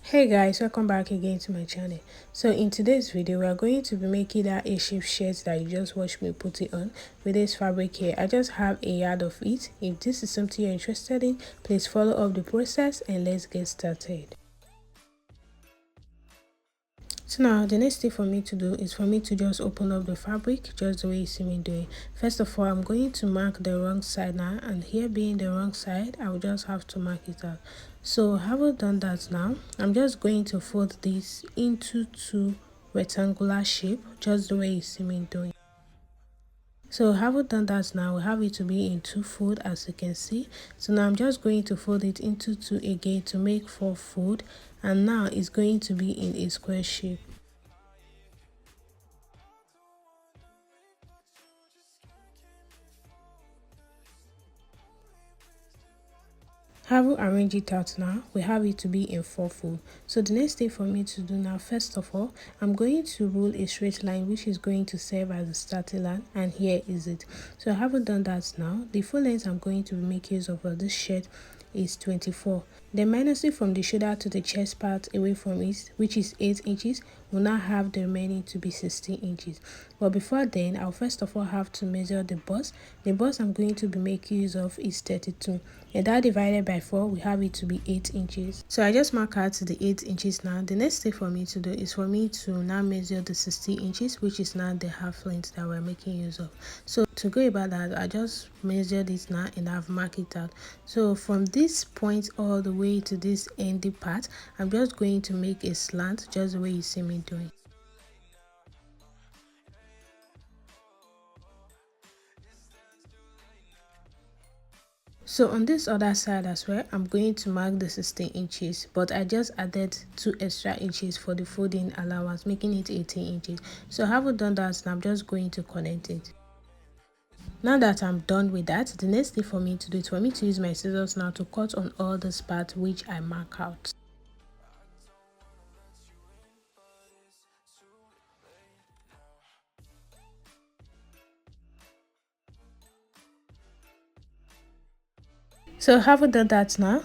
Hey guys, welcome back again to my channel. So in today's video we are going to be making that A-shape shirt that you just watched me put it on with this fabric here. I just have a yard of it. If this is something you're interested in, please follow up the process and let's get started. So now the next thing for me to do is for me to just open up the fabric just the way you see me doing. First of all, I'm going to mark the wrong side now, and here being the wrong side, I will just have to mark it out. So having done that now, I'm just going to fold this into two rectangular shape just the way you see me doing. So having done that now, we have it to be in two fold as you can see. So now I'm just going to fold it into two again to make four fold, and now it's going to be in a square shape. Having arranged it out now, we have it to be in four fold. So the next thing for me to do now, first of all, I'm going to rule a straight line which is going to serve as the starting line, and here is it. So having done that now, the full length I'm going to make use of this shirt is 24. Then minusing from the shoulder to the chest part away from it, which is 8 inches, will now have the remaining to be 16 inches. But before then, I'll first of all have to measure the bust. The bust I'm going to be making use of is 32, and that divided by 4, we have it to be 8 inches. So I just mark out the 8 inches now. The next thing for me to do is for me to now measure the 60 inches, which is now the half length that we're making use of. So to go about that, I just measured it now and I've marked it out. So from this point all the way to this ending part, I'm just going to make a slant just the way you see me doing. So on this other side as well, I'm going to mark the 16 inches, but I just added 2 extra inches for the folding allowance, making it 18 inches. So having done that, I'm just going to connect it. Now that I'm done with that, the next thing for me to do is for me to use my scissors now to cut on all this part which I mark out. So having done that now,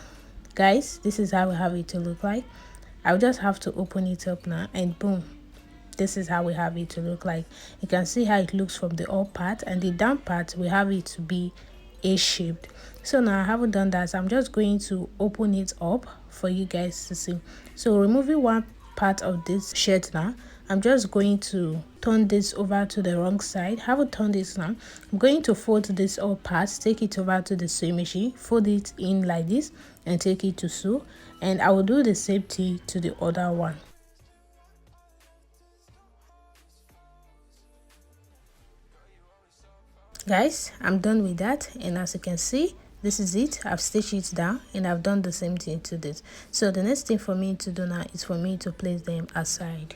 guys, this is how we have it to look like. I'll just have to open it up now, and boom, this is how we have it to look like. You can see how it looks from the up part, and the down part we have it to be A-shaped. So now I haven't done that, so I'm just going to open it up for you guys to see. So removing one part of this shirt now, I'm just going to turn this over to the wrong side. Haven't turned this now. I'm going to fold this all parts, take it over to the sewing machine, fold it in like this, and take it to sew. And I will do the same thing to the other one. Guys, I'm done with that, and as you can see, this is it. I've stitched it down and I've done the same thing to this. So the next thing for me to do now is for me to place them aside.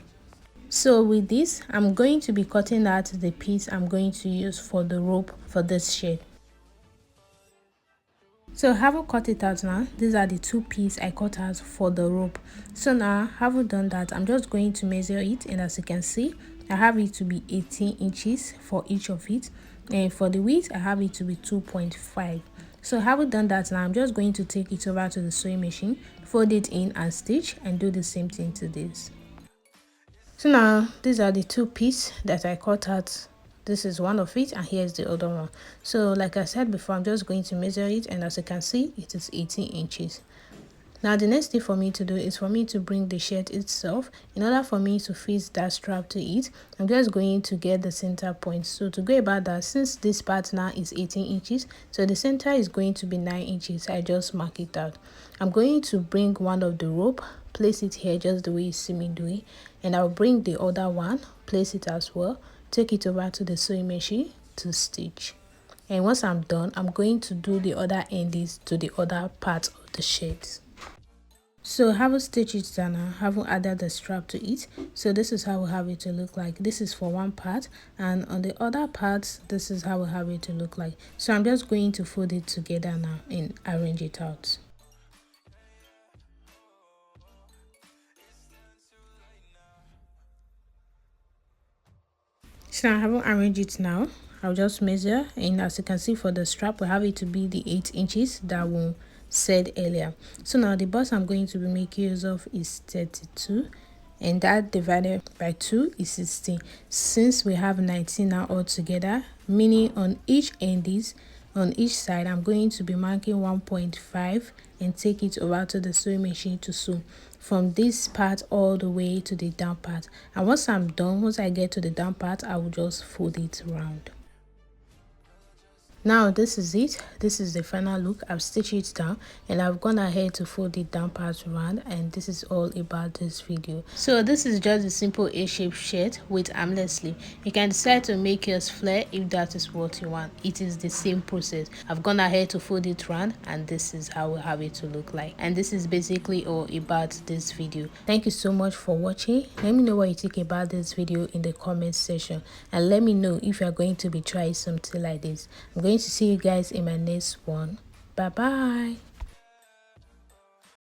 So with this, I'm going to be cutting out the piece I'm going to use for the rope for this shape. So having cut it out now, these are the two pieces I cut out for the rope. So now having done that, I'm just going to measure it, and as you can see, I have it to be 18 inches for each of it, and for the width I have it to be 2.5. So having done that now, I'm just going to take it over to the sewing machine, fold it in and stitch, and do the same thing to this. So now these are the two pieces that I cut out. This is one of it, and here's the other one. So like I said before, I'm just going to measure it, and as you can see, it is 18 inches. Now the next thing for me to do is for me to bring the shirt itself. In order for me to fit that strap to it, I'm just going to get the center point. So to go about that, since this part now is 18 inches, so the center is going to be 9 inches. I just mark it out. I'm going to bring one of the rope, place it here just the way you see me doing, and I'll bring the other one, place it as well, take it over to the sewing machine to stitch. And once I'm done, I'm going to do the other endings to the other part of the shirt. So having stitched it down now, having added the strap to it, so this is how we have it to look like. This is for one part, and on the other part, this is how we have it to look like. So I'm just going to fold it together now and arrange it out. So I haven't arranged it now. I'll just measure, and as you can see for the strap, we have it to be the 8 inches that will said earlier. So now the bust I'm going to be making use of is 32, and that divided by 2 is 16. Since we have 19 now altogether, meaning on each side I'm going to be marking 1.5 and take it over to the sewing machine to sew from this part all the way to the down part. And once I get to the down part, I will just fold it around. Now this is it. This is the final look. I've stitched it down and I've gone ahead to fold it down part around, and this is all about this video. So this is just a simple A-shaped shirt with armless sleeve. You can decide to make yours flare if that is what you want. It is the same process. I've gone ahead to fold it around, and this is how we have it to look like. And this is basically all about this video. Thank you so much for watching. Let me know what you think about this video in the comment section, and let me know if you're going to be trying something like this. I'm going to see you guys in my next one. Bye bye.